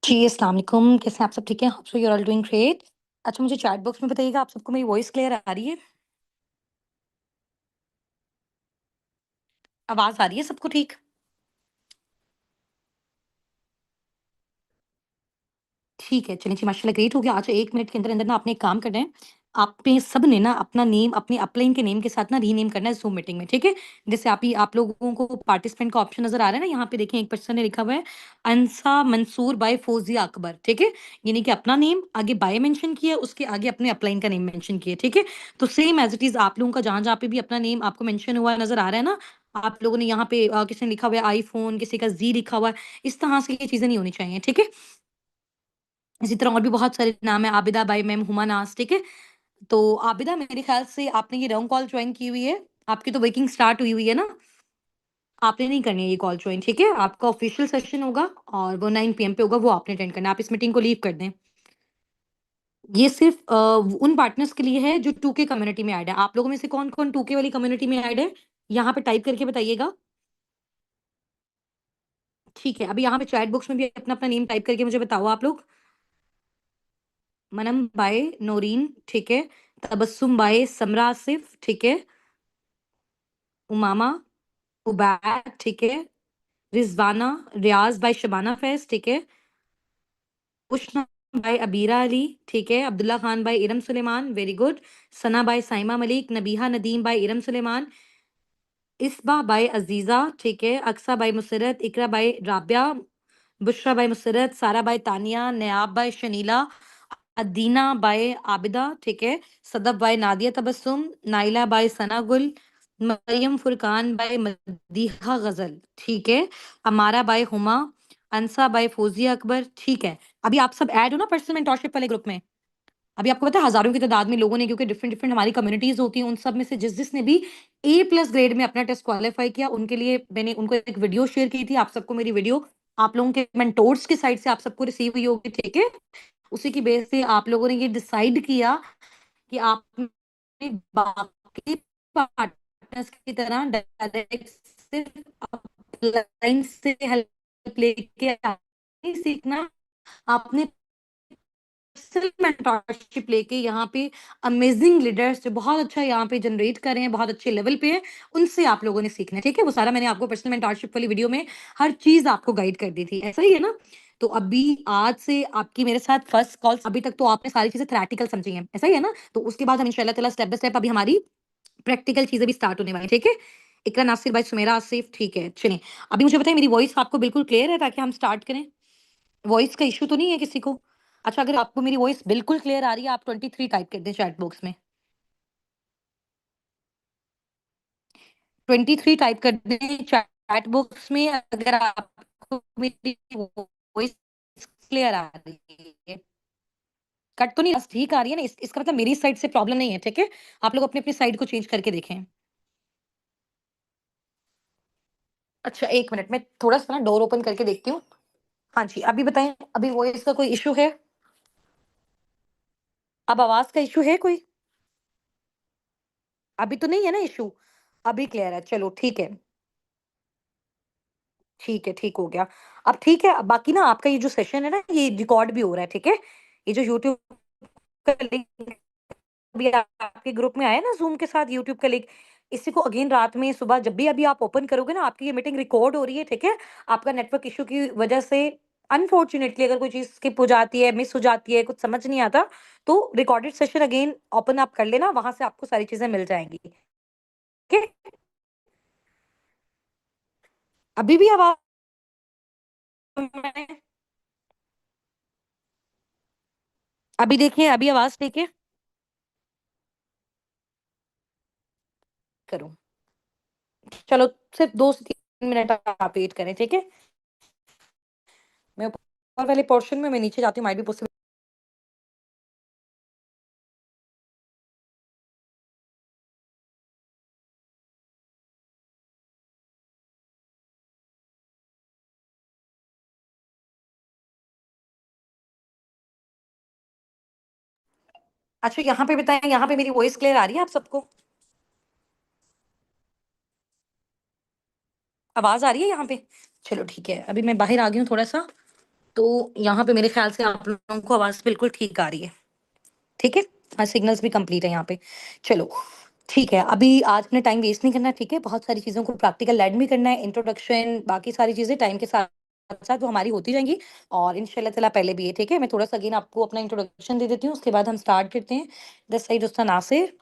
जी, अस्सलाम वालेकुम। कैसे हैं आप सब? ठीक हैं? Hope so you are all doing great. अच्छा, मुझे चैट बॉक्स में बताइएगा, आप सबको मेरी वॉइस क्लियर आ रही है? आवाज़ आ रही है सबको ठीक? ठीक है, चलिए जी, माशाल्लाह ग्रेट हो गया। अच्छा, 1 मिनट के अंदर-अंदर ना आपने एक काम करना है। आपने सब ने ना अपना नेम अपने अपलाइन के नेम के साथ ना रीनेम करना है ज़ूम मीटिंग में, ठीक है? जैसे आप लोगों को पार्टिसिपेंट का ऑप्शन नज़र आ रहा है ना, यहाँ पे देखें एक पर्सन ने लिखा हुआ है अंसा मंसूर बाय फौजिया अकबर, ठीक है? यानी कि अपना नेम, आगे बाय मेंशन किया है, उसके आगे अपने अपलाइन का नेम मेंशन किया है, ठीक है? तो सेम एज़ इट इज़ आप लोगों का जहाँ-जहाँ पे भी अपना नेम आपको मेंशन हुआ नज़र आ रहा है ना, आप लोगों ने यहाँ पे किसी ने लिखा हुआ है आईफ़ोन, किसी का ज़ी लिखा हुआ है, इस तरह से ये चीज़ें नहीं होनी चाहिए, ठीक है? इसी तरह और भी बहुत सारे नाम हैं, आबिदा बाई मैम हुमा नाज, ठीक है? तो आबिदा मेरे ख़्याल से आपने ये रॉन्ग कॉल जॉइन की हुई है। आपकी तो वर्किंग स्टार्ट हुई हुई है ना? आपने नहीं करनी है ये कॉल जॉइन, ठीक है? आपका ऑफ़िशियल सेशन होगा और वो 9 पीएम पे होगा, वो आपने अटेंड करना है। आप इस मीटिंग को लीव कर दें। ये सिर्फ़ उन पार्टनर्स के लिए है जो 2K कम्युनिटी में ऐड है। आप लोगों में से कौन-कौन 2K वाली कम्युनिटी में ऐड है? यहाँ पे टाइप करके बताइएगा। ठीक है, अभी यहाँ पे चैट बॉक्स में भी अपना-अपना नेम टाइप करके मुझे बताओ आप लोग। मनम बाय नौरीन, ठीक है? तबस्सुम बाय समरा आसिफ, ठीक है? उमामा, उबैद, ठीक है? रिज़वाना, रियाज़ बाय शबाना फैज़, ठीक है? उष्ना बाय अबीरा अली, ठीक है? Abdullah Khan by Iram Suleman, very good. Sana by Saima Malik, Nabiha Nadeem by Iram Suleman, Isba by Aziza, ठीक है? Aqsa by Musarrat, Iqra by Rabia, Bushra by Musarrat, Sara by Tania, Nayab by Shanila, Adina by Abida, ठीक है? Sadaf by Nadia Tabassum, Naila by Sana Gul, Maryam Furqan by Madiha Ghazal, ठीक है? अमारा बाय हुमा, अनसा बाय फौजिया अकबर, ठीक है। अभी आप सब ऐड हो ना पर्सनल मेंटरशिप वाले ग्रुप में? अभी आपको पता है हज़ारों की तादाद में लोगों ने, क्योंकि डिफरेंट डिफरेंट हमारी कम्युनिटीज़ होती हैं, उन सब में से जिस-जिसने भी A+ ग्रेड में अपना टेस्ट क्वालीफाई किया, उनके लिए मैंने उनको एक वीडियो शेयर की थी। आप सबको मेरी वीडियो आप लोगों के मेंटोर्स की साइड से आप सबको रिसीव हुई होगी, ठीक है? उसी की बेस से आप लोगों ने ये डिसाइड किया कि आप अपने बाकी पार्टनर्स की तरह डायरेक्ट सिर्फ अपलाइन से हेल्प लेके नहीं सीखना, आपने सिर्फ मेंटरशिप लेके यहाँ पे अमेजिंग लीडर्स जो बहुत अच्छा यहाँ पे जनरेट कर रहे हैं, बहुत अच्छे लेवल पे हैं, उनसे आप लोगों ने सीखना है, ठीक है? वो सारा मैंने आपको पर्सनल मेंटरशिप वाली वीडियो में हर चीज़ आपको गाइड कर दी थी, ऐसा ही है ना? तो अभी आज से आपकी मेरे साथ फर्स्ट कॉल, अभी तक तो आपने सारी चीज़ें थ्योरेटिकल समझी हैं, ऐसा ही है ना? तो उसके बाद हम इंशाल्लाह ताला स्टेप बाय स्टेप अभी हमारी प्रैक्टिकल चीज़ें भी स्टार्ट होने वाली हैं, ठीक है? इकरा नासिर बाय सुमेरा आसिफ, ठीक है, चलिए। अभी मुझे बताइए मेरी वॉइस आपको बिल्कुल क्लियर है ताकि हम स्टार्ट करें? वॉइस का इश्यू तो नहीं है किसी को? अच्छा, अगर आपको मेरी वॉइस बिल्कुल क्लियर आ रही है, आप 23 टाइप कर दें चैट बॉक्स में। 23 टाइप कर दें चैट बॉक्स में अगर आपको मेरी वॉइस क्लियर आ रही है। कट तो नहीं, बस ठीक आ रही है ना? इसका मतलब मेरी साइड से प्रॉब्लम नहीं है, ठीक है? आप लोग अपनी-अपनी साइड को चेंज करके देखें। अच्छा, 1 मिनट मैं थोड़ा-सा ना डोर ओपन करके देखती हूँ। हाँ जी, अभी बताएँ, अभी वॉइस का कोई इश्यू है? अब आवाज़ का इश्यू है कोई? अभी तो नहीं है ना इश्यू? अभी क्लियर है, चलो ठीक है। ठीक है, ठीक हो गया। अब ठीक है, अब बाकी ना आपका ये जो सेशन है ना, ये रिकॉर्ड भी हो रहा है, ठीक है? ये जो यूट्यूब का लिंक अभी आपके ग्रुप में आया है ना ज़ूम के साथ यूट्यूब का लिंक, इसी को अगेन रात में सुबह जब भी अभी आप ओपन करोगे ना, आपकी ये मीटिंग रिकॉर्ड हो रही है, ठीक है? आपका नेटवर्क इश्यू की वजह से अनफॉर्च्यूनेटली अगर कोई चीज़ स्किप हो जाती है, मिस हो जाती है, कुछ समझ नहीं आता, तो रिकॉर्डेड सेशन अगेन ओपन आप कर लेना, वहाँ से आपको सारी चीज़ें मिल जाएँगी, ठीक है? अभी भी आवाज़ में अभी देखिए, अभी आवाज़ ठीक है? करूँ। चलो सिर्फ 2 से 3 मिनट आप वेट करें, ठीक है? मैं ऊपर वाले पोर्शन में मैं नीचे जाती हूँ, माइट बी पॉसिबल। अच्छा, यहाँ पे बताएँ, यहाँ पे मेरी वॉइस क्लियर आ रही है आप सबको? आवाज़ आ रही है यहाँ पे? चलो ठीक है, अभी मैं बाहर आ गई हूँ थोड़ा-सा, तो यहाँ पे मेरे ख्याल से आप लोगों को आवाज़ बिल्कुल ठीक आ रही है, ठीक है? सिग्नल्स भी कंप्लीट है यहाँ पे। चलो, ठीक है, अभी आज अपने टाइम वेस्ट नहीं करना, ठीक है? बहुत सारी चीज़ों को प्रैक्टिकल लर्न भी करना है, इंट्रोडक्शन, बाकी सारी चीज़ें टाइम के साथ-साथ वो हमारी होती जाएँगी और इंशाल्लाह ताला पहले भी है, ठीक है? मैं थोड़ा-सा अगेन आपको अपना इंट्रोडक्शन दे देती हूँ, उसके बाद हम स्टार्ट करते हैं। This side Ustad Nasir,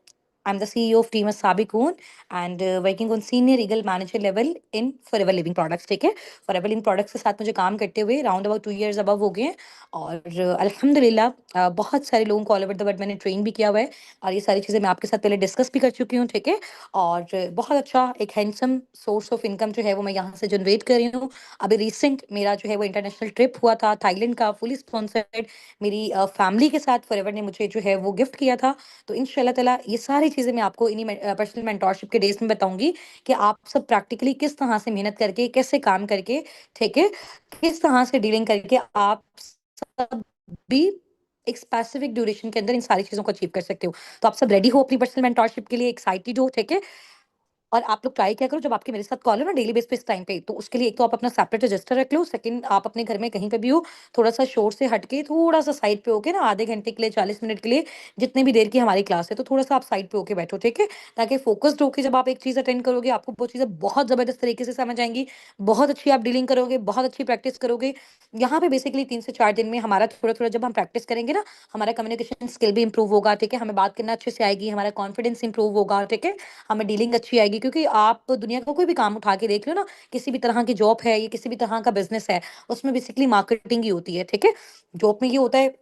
I am the CEO of team Sabiqoon and working on senior legal manager level in Forever Living Products, ठीक है? फॉरएवर लिविंग प्रोडक्ट्स के साथ मुझे काम करते हुए राउंड अबाउट 2 इयर्स अबव हो गए हैं और अल्हम्दुलिल्लाह बहुत सारे लोगों को ऑल ओवर द वर्ल्ड मैंने ट्रेन भी किया हुआ है और ये सारी चीज़ें मैं आपके साथ पहले डिस्कस भी कर चुकी हूँ, ठीक है? और बहुत अच्छा एक हैंडसम सोर्स ऑफ इनकम जो है वो मैं यहाँ से जनरेट कर रही हूँ। अभी रिसेंट मेरा जो है वो इंटरनेशनल ट्रिप हुआ था थाईलैंड का, फुली स्पॉन्सर्ड। मेरी फैमिली के साथ फॉरएवर ने मुझे जो है वो गिफ्ट किया था। तो इंशाल्लाह ताला ये सारी चीज़ें मैं आपको इन्हीं पर्सनल मेंटोरशिप के डेज़ में बताऊँगी कि आप सब प्रैक्टिकली किस तरह से मेहनत करके, कैसे काम करके, ठीक है? किस तरह से डीलिंग करके आप सब भी एक स्पेसिफिक ड्यूरेशन के अंदर इन सारी चीज़ों को अचीव कर सकते हो। तो आप सब रेडी हो अपनी पर्सनल मेंटोरशिप के लिए, एक्साइटेड हो, ठीक है? और आप लोग ट्राई क्या करो जब आपके मेरे साथ कॉल हो ना डेली बेस पे इस टाइम पे, तो उसके लिए एक तो आप अपना सेपरेट रजिस्टर रख लो, सेकंड आप अपने घर में कहीं पे भी हो, थोड़ा-सा शोर से हट के थोड़ा-सा साइड पे होके ना आधे घंटे के लिए, 40 मिनट के लिए, जितनी भी देर की हमारी क्लास है, तो थोड़ा-सा आप साइड पे होके बैठो, ठीक है? ताकि फ़ोकस्ड होके जब आप एक चीज़ अटेंड करोगे, आपको वो चीज़ें बहुत ज़बरदस्त तरीके से समझ आएँगी, बहुत अच्छी आप डीलिंग करोगे, बहुत अच्छी प्रैक्टिस करोगे। यहाँ पे बेसिकली 3 से 4 दिन में हमारा थोड़ा-थोड़ा जब हम प्रैक्टिस करेंगे ना, हमारा कम्युनिकेशन स्किल भी इम्प्रूव होगा, ठीक है? हमें बात करना अच्छे से आएगी, हमारा कॉन्फिडेंस इम्प्रूव होगा, ठीक है? हमें डीलिंग अच्छी आएगी क्योंकि आप दुनिया का कोई भी काम उठा के देख लो ना, किसी भी तरह की जॉब है या किसी भी तरह का बिज़नेस है, उसमें बेसिकली मार्केटिंग ही होती है, ठीक है? जॉब में ये होता है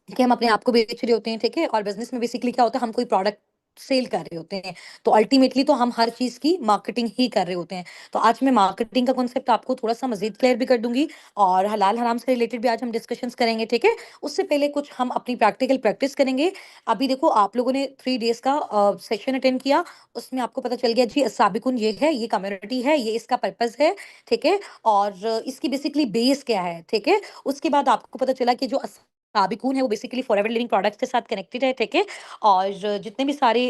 कि हम अपने आप को बेच रहे होते हैं, ठीक है? और बिज़नेस में बेसिकली क्या होता है, हम कोई प्रोडक्ट सेल कर रहे होते हैं। तो अल्टीमेटली तो हम हर चीज़ की मार्केटिंग ही कर रहे होते हैं। तो आज मैं मार्केटिंग का कॉन्सेप्ट आपको थोड़ा-सा मज़ीद क्लियर भी कर दूँगी और हलाल-हराम से रिलेटेड भी आज हम डिस्कशंस करेंगे, ठीक है? उससे पहले कुछ हम अपनी प्रैक्टिकल प्रैक्टिस करेंगे। अभी देखो आप लोगों ने 3 डेज़ का सेशन अटेंड किया, उसमें आपको पता चल गया जी साबिकुन ये है, ये कम्युनिटी है, ये इसका पर्पज़ है, ठीक है? और इसकी बेसिकली बेस क्या है, ठीक है? उसके बाद आपको पता चला कि जो साबिकून है वो बेसिकली फॉरएवर लिविंग प्रोडक्ट्स के साथ कनेक्टेड है, ठीक है? और जितने भी सारे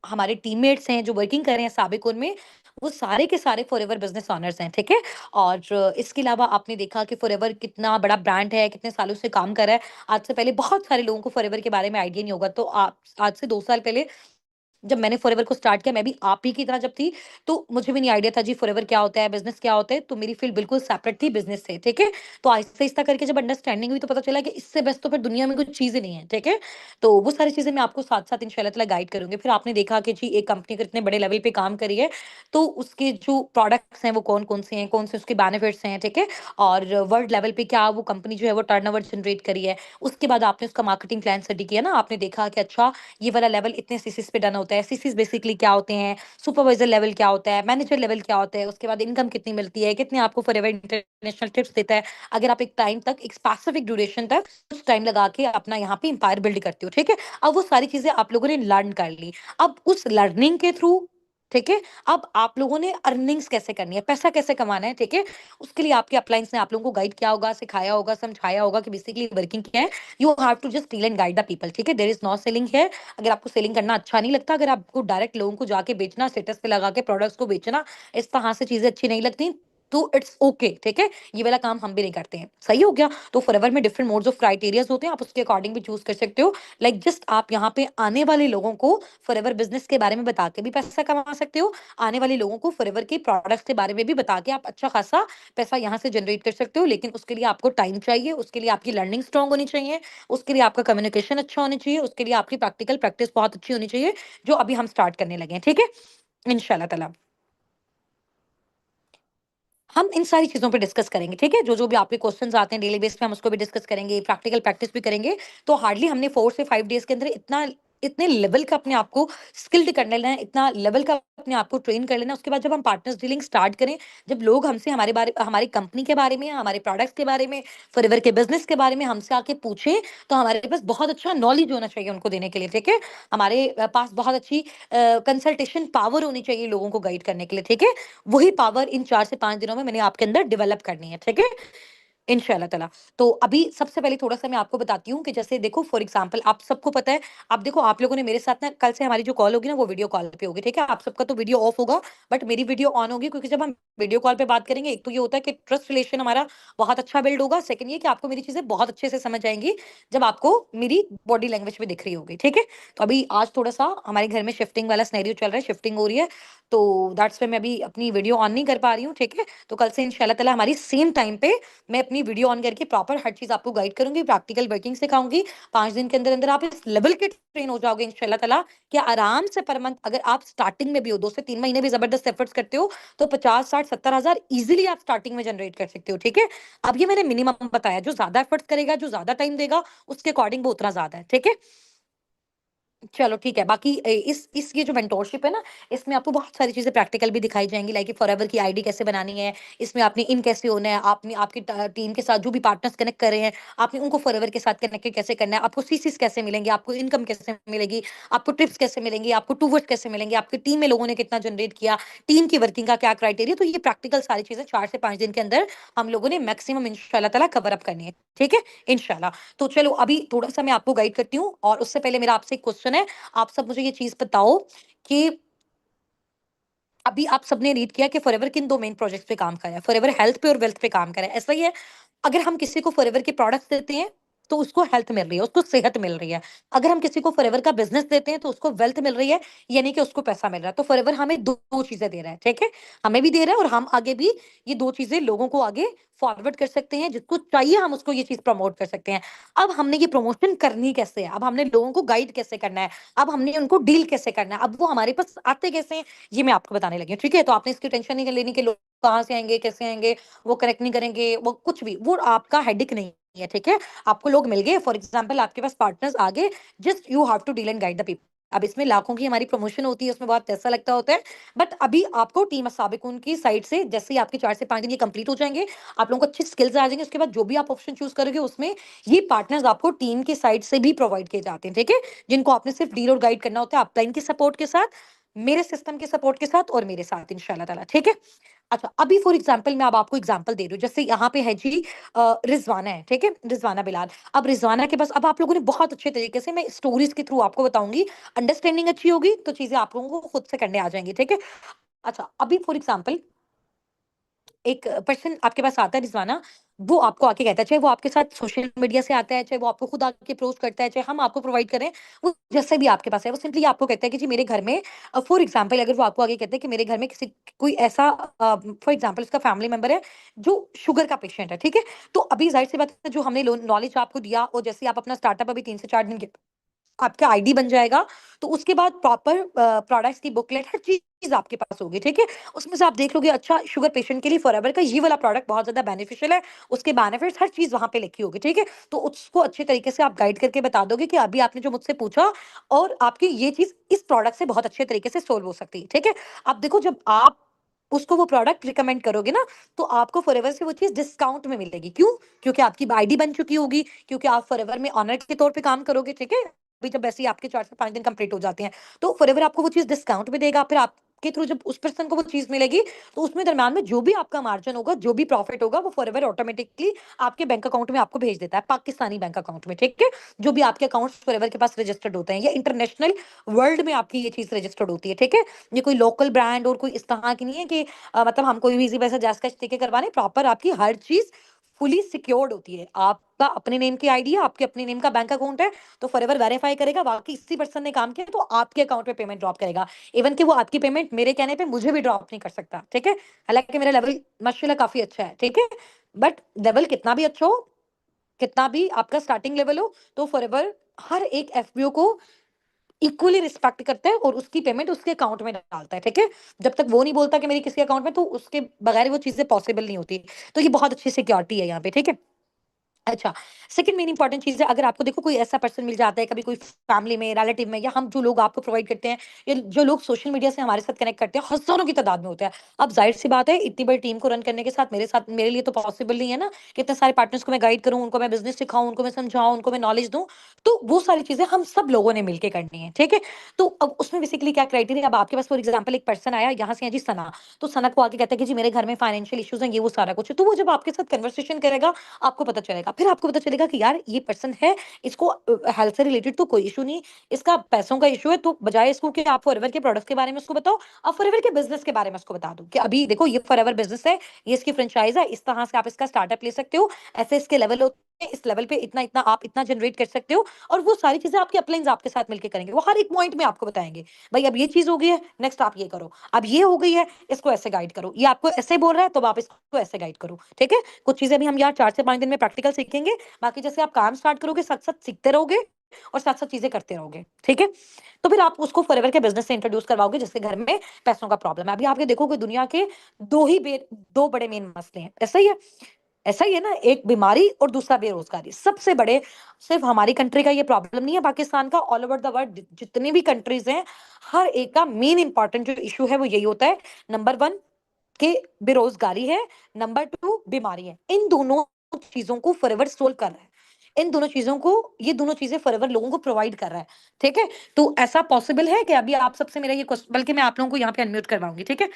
हमारे टीममेट्स हैं जो वर्किंग कर रहे हैं साबिकून में, वो सारे के सारे फॉरएवर बिज़नेस ओनर्स हैं, ठीक है? और इसके अलावा आपने देखा कि फॉरएवर कितना बड़ा ब्रांड है, कितने सालों से काम कर रहा है। आज से पहले बहुत सारे लोगों को फॉरएवर के बारे में आइडिया नहीं होगा, तो आप आज से 2 साल पहले जब मैंने फॉरएवर को स्टार्ट किया, मैं भी आप ही की तरह जब थी, तो मुझे भी नहीं आइडिया था जी फॉरएवर क्या होता है, बिज़नेस क्या होता है, तो मेरी फ़ील्ड बिल्कुल सेपरेट थी बिज़नेस से, ठीक है? तो आहिस्ता-आहिस्ता करके जब अंडरस्टैंडिंग हुई तो पता चला कि इससे बेस्ट तो फिर दुनिया में कुछ चीज़ें नहीं है, ठीक है? तो वो सारी चीज़ें मैं आपको साथ-साथ इंशाल्लाह ताला गाइड करूँगी। फिर आपने देखा कि जी एक कंपनी अगर इतने बड़े लेवल पे काम कर रही है, तो उसके जो प्रोडक्ट्स हैं वो कौन-कौन से हैं, कौन से उसके बेनिफिट्स हैं, ठीक है? और वर्ल्ड लेवल पे क्या वो कंपनी जो है वो टर्नओवर जनरेट करी है। उसके बाद आपने उसका मार्केटिंग प्लान स्टडी किया ना, आपने देखा कि अच्छा ये वाला लेवल इतने सीसीस पे डन होता है। सीसीस बेसिकली क्या होते हैं, सुपरवाइज़र लेवल क्या होता है, मैनेजर लेवल क्या होता है, उसके बाद इनकम कितनी मिलती है, कितने आपको फॉरएवर इंटरनेशनल टिप्स देता है। अगर आप एक टाइम तक, एक स्पेसिफिक ड्यूरेशन तक कुछ टाइम लगा के अपना यहाँ पे एम्पायर बिल्ड करते हो, ठीक है? अब वो सारी चीज़ें आप लोगों ने लर्न कर ली। अब उस लर्निंग के थ्रू, ठीक है? अब आप लोगों ने अर्निंग्स कैसे करनी है, पैसा कैसे कमाना है, ठीक है? उसके लिए आपके अपलाइन्स ने आप लोगों को गाइड किया होगा, सिखाया होगा, समझाया होगा कि बेसिकली वर्किंग क्या है। You have to just deal and guide the people, ठीक है? There is no selling here. अगर आपको सेलिंग करना अच्छा नहीं लगता, अगर आपको डायरेक्ट लोगों को जाके बेचना, स्टेटस पे लगा के प्रोडक्ट्स को बेचना, इस तरह से चीज़ें अच्छी नहीं लगती, तो इट्स ओके, ठीक है? ये वाला काम हम भी नहीं करते हैं। सही हो गया? तो फॉरएवर में डिफरेंट मोड्स ऑफ क्राइटेरियाज़ होते हैं, आप उसके अकॉर्डिंग भी चूज़ कर सकते हो। लाइक जस्ट आप यहाँ पे आने वाले लोगों को फॉरएवर बिज़नेस के बारे में बता के भी पैसा कमा सकते हो। आने वाले लोगों को फॉरएवर के प्रोडक्ट्स के बारे में भी बता के आप अच्छा खासा पैसा यहाँ से जनरेट कर सकते हो। लेकिन उसके लिए आपको टाइम चाहिए, उसके लिए आपकी लर्निंग स्ट्रांग होनी चाहिए, उसके लिए आपका कम्युनिकेशन अच्छा होना चाहिए, उसके लिए आपकी प्रैक्टिकल प्रैक्टिस बहुत अच्छी होनी चाहिए, जो अभी हम स्टार्ट करने लगे हैं, ठीक है? इंशाल्लाह ताला। हम इन सारी चीज़ों पे डिस्कस करेंगे, ठीक है? जो-जो भी आपके क्वेश्चन्स आते हैं डेली बेस पे हम उसको भी डिस्कस करेंगे, प्रैक्टिकल प्रैक्टिस भी करेंगे। तो हार्डली हमने 4 से 5 डेज़ के अंदर इतने लेवल का अपने आप को स्किल्ड कर लेना है, इतना लेवल का अपने आप को ट्रेन कर लेना है। उसके बाद जब हम पार्टनर्स डीलिंग स्टार्ट करें, जब लोग हमसे हमारी कंपनी के बारे में, हमारे प्रोडक्ट्स के बारे में, फॉरएवर के बिज़नेस के बारे में हमसे आके पूछें, तो हमारे पास बहुत अच्छा नॉलेज होना चाहिए उनको देने के लिए, ठीक है? हमारे पास बहुत अच्छी कंसल्टेशन पावर होनी चाहिए लोगों को गाइड करने के लिए, ठीक है? वही पावर इन 4 से 5 दिनों में मैंने आपके अंदर डेवलप करनी है, ठीक है? इंशाल्लाह ताला। तो अभी सबसे पहले थोड़ा-सा मैं आपको बताती हूँ कि जैसे देखो फॉर एग्ज़ाम्पल आप सबको पता है, अब देखो आप लोगों ने मेरे साथ ना कल से हमारी जो कॉल होगी ना वो वीडियो कॉल पे होगी, ठीक है? आप सबका तो वीडियो ऑफ होगा, बट मेरी वीडियो ऑन होगी, क्योंकि जब हम वीडियो कॉल पे बात करेंगे, एक तो ये होता है कि ट्रस्ट रिलेशन हमारा बहुत अच्छा बिल्ड होगा, सेकंड ये कि आपको मेरी चीज़ें बहुत अच्छे से समझ आएँगी, जब आपको मेरी बॉडी लैंग्वेज भी दिख रही होगी, ठीक है? तो अभी आज थोड़ा-सा हमारे घर में शिफ्टिंग वाला सिनेरियो चल रहा है, शिफ्टिंग हो रही है, तो दैट्स व्हाई मैं अभी अपनी वीडियो ऑन नहीं कर पा रही हूँ, ठीक है? तो कल से इंशाल्लाह ताला हमारी सेम टाइम पे मैं अपनी वीडियो ऑन करके प्रॉपर हर चीज़ आपको गाइड करूँगी, प्रैक्टिकल वर्किंग सिखाऊँगी। 5 दिन के अंदर-अंदर आप इस लेवल के ट्रेन हो जाओगे इंशाल्लाह ताला कि आराम से पर मंथ अगर आप स्टार्टिंग में भी हो, 2 से 3 महीने भी ज़बरदस्त एफर्ट्स करते हो, तो 50, 60, 70 हज़ार ईज़िली आप स्टार्टिंग में जनरेट कर सकते हो, ठीक है? अब ये मैंने मिनिमम बताया, जो ज़्यादा एफर्ट्स करेगा, जो ज़्यादा टाइम देगा, उसके अकॉर्डिंग वो उतना ज़्यादा है, ठीक है? चलो ठीक है। बाकी इस ये जो मेंटोरशिप है ना, इसमें आपको बहुत सारी चीज़ें प्रैक्टिकल भी दिखाई जाएँगी, लाइक फॉरएवर की आईडी कैसे बनानी है, इसमें आपने इन कैसे होना है, आपने आपकी टीम के साथ जो भी पार्टनर्स कनेक्ट कर रहे हैं, आपने उनको फॉरएवर के साथ कनेक्टेड कैसे करना है, आपको सीसीज़ कैसे मिलेंगे, आपको इनकम कैसे मिलेगी, आपको टिप्स कैसे मिलेंगी, आपको टूवर्स कैसे मिलेंगे, आपकी टीम में लोगों ने कितना जनरेट किया, टीम की वर्किंग का क्या क्राइटेरिया, तो ये प्रैक्टिकल सारी चीज़ें 4 से 5 दिन के अंदर हम लोगों ने मैक्सिमम इंशाल्लाह ताला कवर अप करनी है। ठीक है? इंशाल्लाह। तो चलो अभी थोड़ा-सा मैं आपको गाइड करती हूँ, और उससे पहले मेरा आपसे एक क्वेश्चन है। आप सब मुझे ये चीज़ बताओ कि अभी आप सबने रीड किया कि फॉरएवर किन 2 मेन प्रोजेक्ट्स पे काम कर रहा है। फॉरएवर हेल्थ पे और वेल्थ पे काम कर रहा है। ऐसा ही है, अगर हम किसी को फॉरएवर के प्रोडक्ट्स देते हैं, तो उसको हेल्थ मिल रही है, उसको सेहत मिल रही है। अगर हम किसी को फॉरएवर का बिज़नेस देते हैं, तो उसको वेल्थ मिल रही है, यानी कि उसको पैसा मिल रहा है। तो फॉरएवर हमें 2 चीज़ें दे रहा है, ठीक है? हमें भी दे रहा है, और हम आगे भी ये 2 चीज़ें लोगों को आगे फॉरवर्ड कर सकते हैं, जिसको चाहिए हम उसको ये चीज़ प्रमोट कर सकते हैं। अब हमने ये प्रमोशन करनी कैसे है? अब हमने लोगों को गाइड कैसे करना है? अब हमने उनको डील कैसे करना है? अब वो हमारे पास आते कैसे हैं? ये मैं आपको बताने लगी हूँ, ठीक है? तो आपने इसकी टेंशन नहीं लेनी कि लोग कहाँ से आएँगे, कैसे आएँगे, वो कनेक्ट नहीं करेंगे, वो कुछ भी, वो आपका हेडेक नहीं है, ठीक है? आपको लोग मिल गए, फॉर एग्ज़ाम्पल आपके पास पार्टनर्स आ गए, just you have to deal and guide the people. अब इसमें लाखों की हमारी प्रमोशन होती है, उसमें बहुत पैसा लगता होता है, बट अभी आपको टीम साबिकुन की साइड से जैसे ही आपके 4 से 5 दिन ये कंप्लीट हो जाएँगे, आप लोगों को अच्छी स्किल्स आ जाएँगी, उसके बाद जो भी आप ऑप्शन चूज़ करोगे, उसमें ये पार्टनर्स आपको टीम की साइड से भी प्रोवाइड किए जाते हैं, ठीक है? जिनको आपने सिर्फ डील और गाइड करना होता है अपलाइन के सपोर्ट के साथ, मेरे सिस्टम के सपोर्ट के साथ और मेरे साथ इंशाल्लाह ताला, ठीक है? अच्छा, अभी फॉर एग्ज़ाम्पल मैं अब आपको एग्ज़ाम्पल दे रही हूँ, जैसे यहाँ पे है जी रिज़वाना है, ठीक है? रिज़वाना बिलाल। अब रिज़वाना के पास अब आप लोगों ने बहुत अच्छे तरीके से, मैं स्टोरीज़ के थ्रू आपको बताऊँगी, अंडरस्टैंडिंग अच्छी होगी, तो चीज़ें आप लोगों को खुद से करने आ जाएँगी, ठीक है? अच्छा, अभी फॉर एग्ज़ाम्पल एक पर्सन आपके पास आता है रिज़वाना, वो आपको आके कहता है, चाहे वो आपके साथ सोशल मीडिया से आता है, चाहे वो आपको खुद आके अप्रोच करता है, चाहे हम आपको प्रोवाइड करें, वो जैसे भी आपके पास है, वो सिंपली आपको कहता है कि जी मेरे घर में फॉर एग्ज़ाम्पल अगर वो आपको आगे कहते हैं कि मेरे घर में किसी कोई ऐसा फॉर एग्ज़ाम्पल उसका फैमिली मेंबर है, जो शुगर का पेशेंट है, ठीक है? तो अभी ज़ाहिर-सी बात है, जो हमने लो नॉलेज आपको दिया, और जैसे ही आप अपना स्टार्टअप अभी 3 से 4 दिन के आपका आईडी बन जाएगा, तो उसके बाद प्रॉपर प्रोडक्ट्स की बुकलेट हर चीज़ आपके पास होगी, ठीक है? उसमें से आप देख लोगे, अच्छा शुगर पेशेंट के लिए फॉरएवर का ये वाला प्रोडक्ट बहुत ज़्यादा बेनिफिशियल है, उसके बेनिफिट्स हर चीज़ वहाँ पे लिखी होगी, ठीक है? तो उसको अच्छे तरीके से आप गाइड करके बता दोगे कि अभी आपने जो मुझसे पूछा, और आपकी ये चीज़ इस प्रोडक्ट से बहुत अच्छे तरीके से सोल्व हो सकती है, ठीक है? अब देखो, जब आप उसको वो प्रोडक्ट रिकमेंड करोगे ना, तो आपको फॉरएवर से वो चीज़ डिस्काउंट में मिलेगी। क्यों? क्योंकि आपकी आईडी बन चुकी होगी, क्योंकि आप फॉरएवर में ओनर के तौर पे काम करोगे, ठीक है? अभी जब वैसे ही आपके 4 से 5 दिन कंप्लीट हो जाते हैं, तो फॉरएवर आपको वो चीज़ डिस्काउंट में देगा, फिर आपके थ्रू जब उस पर्सन को वो चीज़ मिलेगी, तो उसमें दरम्यान में जो भी आपका मार्जिन होगा, जो भी प्रॉफिट होगा, वो फॉरएवर ऑटोमेटिकली आपके बैंक अकाउंट में आपको भेज देता है, पाकिस्तानी बैंक अकाउंट में, ठीक है? जो भी आपके अकाउंट्स फॉरएवर के पास रजिस्टर्ड होते हैं, या इंटरनेशनल वर्ल्ड में आपकी ये चीज़ रजिस्टर्ड होती है, ठीक है? ये कोई लोकल ब्रांड और कोई इस तरह की नहीं है कि मतलब हम कोई भी इज़ी वैसे जैज़ कैश देके करवाने, प्रॉपर आपकी हर चीज़ फुली सिक्योर्ड होती है। आपका अपने नेम की आईडी है, आपके अपने नेम का बैंक अकाउंट है, तो फॉरएवर वेरीफाई करेगा, वाक़ई इसी पर्सन ने काम किया, तो आपके अकाउंट में पेमेंट ड्रॉप करेगा। इवन कि वो आपकी पेमेंट मेरे कहने पे मुझे भी ड्रॉप नहीं कर सकता, ठीक है? हालाँकि मेरा लेवल माशाल्लाह काफ़ी अच्छा है, ठीक है? बट लेवल कितना भी अच्छा हो, कितना भी आपका स्टार्टिंग लेवल हो, तो फॉरएवर हर एक एफपीओ को इक्वली रिस्पेक्ट करता है, और उसकी पेमेंट उसके अकाउंट में डालता है, ठीक है? जब तक वो नहीं बोलता कि मेरी किसी अकाउंट में, तो उसके बगैर वो चीज़ें पॉसिबल नहीं होती। तो ये बहुत अच्छी सिक्योरिटी है यहाँ पे, ठीक है? अच्छा, सेकंड मेन इंपॉर्टेंट चीज़ है, अगर आपको देखो कोई ऐसा पर्सन मिल जाता है कभी कोई फैमिली में, रिलेटिव में, या हम जो लोग आपको प्रोवाइड करते हैं, या जो लोग सोशल मीडिया से हमारे साथ कनेक्ट करते हैं, हज़ारों की तादाद में होते हैं। अब ज़ाहिर-सी बात है, इतनी बड़ी टीम को रन करने के साथ मेरे लिए तो पॉसिबल नहीं है ना कि इतने सारे पार्टनर्स को मैं गाइड करूँ, उनको मैं बिज़नेस सिखाऊँ, उनको मैं समझाऊँ, उनको मैं नॉलेज दूँ। तो वो सारी चीज़ें हम सब लोगों ने मिलके करनी है, ठीक है? तो अब उसमें बेसिकली क्या क्राइटेरिया, अब आपके पास फॉर एग्ज़ाम्पल एक पर्सन आया, यहाँ से है जी सना, तो सना को आके कहता है कि जी मेरे घर में फाइनेंशियल इश्यूज़ हैं, ये वो सारा कुछ है। तो वो जब आपके साथ कन्वर्सेशन करेगा, आपको पता चलेगा। फिर आपको पता चलेगा कि यार ये पर्सन है, इसको हेल्थ से रिलेटेड तो कोई इश्यू नहीं, इसका पैसों का इश्यू है, तो बजाय इसको कि आप फॉरएवर के प्रोडक्ट्स के बारे में उसको बताओ, आप फॉरएवर के बिज़नेस के बारे में उसको बता दो कि अभी देखो ये फॉरएवर बिज़नेस है, ये इसकी फ्रैंचाइज़ है, इस तरह से आप इसका स्टार्टअप ले सकते हो, ऐसे इसके लेवल होते हैं, इस लेवल पे इतना-इतना आप इतना जनरेट कर सकते हो, और वो सारी चीज़ें आपके अपलाइन्स आपके साथ मिलके करेंगे। वो हर एक पॉइंट में आपको बताएँगे, भई अब ये चीज़ हो गई है, नेक्स्ट आप ये करो, अब ये हो गई है, इसको ऐसे गाइड करो, ये आपको ऐसे बोल रहा है, तो अब आप इसको ऐसे गाइड करो, ठीक है? कुछ चीज़ें भी हम यहाँ 4 से 5 दिन में प्रैक्टिकल सीखेंगे, बाकी जैसे आप काम स्टार्ट करोगे, साथ-साथ सीखते रहोगे और साथ-साथ चीज़ें करते रहोगे, ठीक है? तो फिर आप उसको फॉरएवर के बिज़नेस से इंट्रोड्यूस करवाओगे, जिसके घर में पैसों का प्रॉब्लम है। अभी आप ये देखो कि दुनिया के 2 ही बे 2 बड़े मेन मसले हैं, ऐसा ही है? ऐसा ही है ना? एक बीमारी और दूसरा बेरोज़गारी। सबसे बड़े, सिर्फ़ हमारी कंट्री का ये प्रॉब्लम नहीं है, पाकिस्तान का, ऑल ओवर द वर्ल्ड जितनी भी कंट्रीज़ हैं, हर एक का मेन इम्पोर्टेंट जो इश्यू है वो यही होता है। नंबर 1 कि बेरोज़गारी है, नंबर 2 बीमारी है। इन दोनों चीज़ों को फॉरएवर सोल्व कर रहा है। इन दोनों चीज़ों को, ये दोनों चीज़ें फॉरएवर लोगों को प्रोवाइड कर रहा है, ठीक है? तो ऐसा पॉसिबल है कि अभी आप सबसे मेरा ये बल्कि मैं आप लोगों को यहाँ पे अनम्यूट करवाऊँगी, ठीक है?